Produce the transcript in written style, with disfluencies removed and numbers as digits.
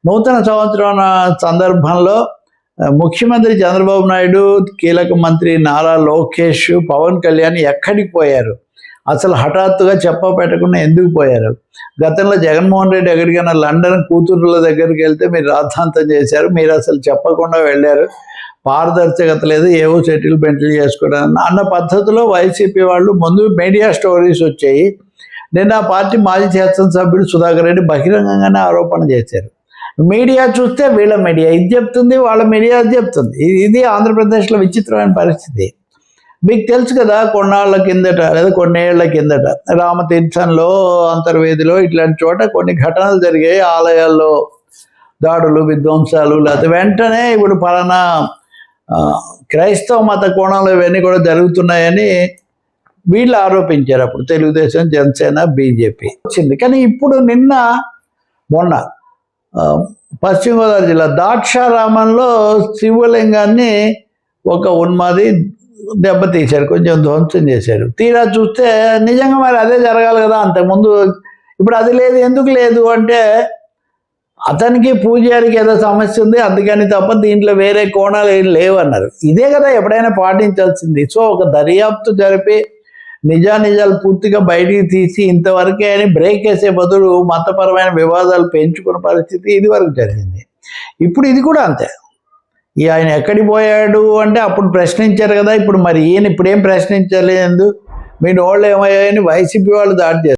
నూతన సంవత్సరం సందర్భంలో ముఖ్యమంత్రి చంద్రబాబు నాయుడు, కీలక మంత్రి నారా లోకేష్, పవన్ కళ్యాణ్ ఎక్కడికి పోయారు? అసలు హఠాత్తుగా పెట్టకుండా ఎందుకు పోయారు? గతంలో జగన్మోహన్ రెడ్డి ఎక్కడికైనా లండన్ కూతుర్ల దగ్గరికి వెళ్తే మీరు రాద్ధాంతం చేశారు, మీరు అసలు చెప్పకుండా వెళ్ళారు, పారదర్శకత లేదు, ఏవో సెటిల్మెంట్లు చేసుకోవడం అన్న పద్ధతిలో వైసీపీ వాళ్ళు ముందు మీడియా స్టోరీస్ వచ్చాయి. నిన్న ఆ పార్టీ మాజీ శాసనసభ్యుడు సుధాకర్ రెడ్డి బహిరంగంగానే ఆరోపణ చేశారు. మీడియా చూస్తే వీళ్ళ మీడియా ఇది చెప్తుంది, వాళ్ళ మీడియా అది చెప్తుంది. ఇది ఆంధ్రప్రదేశ్లో విచిత్రమైన పరిస్థితి. మీకు తెలుసు కదా, కొన్నాళ్ళ కిందట లేదా కొన్నేళ్ల కిందట రామతీర్థంలో, అంతర్వేదిలో ఇట్లాంటి చోట కొన్ని ఘటనలు జరిగాయి. ఆలయాల్లో దాడులు, విధ్వంసాలు, లేకపోతే వెంటనే ఇప్పుడు పలానా క్రైస్తవ మత కోణంలో ఇవన్నీ కూడా జరుగుతున్నాయని వీళ్ళు ఆరోపించారు. అప్పుడు తెలుగుదేశం, జనసేన, బీజేపీ వచ్చింది. కానీ ఇప్పుడు మొన్న పశ్చిమ గోదావరి జిల్లా ద్రాక్షారామంలో శివలింగాన్ని ఒక ఉన్మాది దెబ్బతీశారు, కొంచెం ధ్వంసం చేశారు. తీరా చూస్తే నిజంగా మరి అదే జరగాలి కదా అంతకుముందు. ఇప్పుడు అది లేదు. ఎందుకు లేదు అంటే అతనికి పూజారికి ఏదో సమస్య ఉంది అందుకని తప్ప దీంట్లో వేరే కోణాలు ఏం లేవన్నారు. ఇదే కదా ఎప్పుడైనా పాటించాల్సింది. సో ఒక దర్యాప్తు జరిపి నిజాలు పూర్తిగా బయటికి తీసి ఇంతవరకే అని బ్రేక్ వేసే బదులు మతపరమైన వివాదాలు పెంచుకున్న పరిస్థితి ఇది వరకు జరిగింది. ఇప్పుడు ఇది కూడా అంతే. ఆయన ఎక్కడికి పోయాడు అంటే అప్పుడు ప్రశ్నించారు కదా, ఇప్పుడు మరి ఈయన ఇప్పుడేం ప్రశ్నించలేదు, మీ నోళ్ళు ఏమయ్యాయని వైసీపీ వాళ్ళు దాడి చేస్తారు.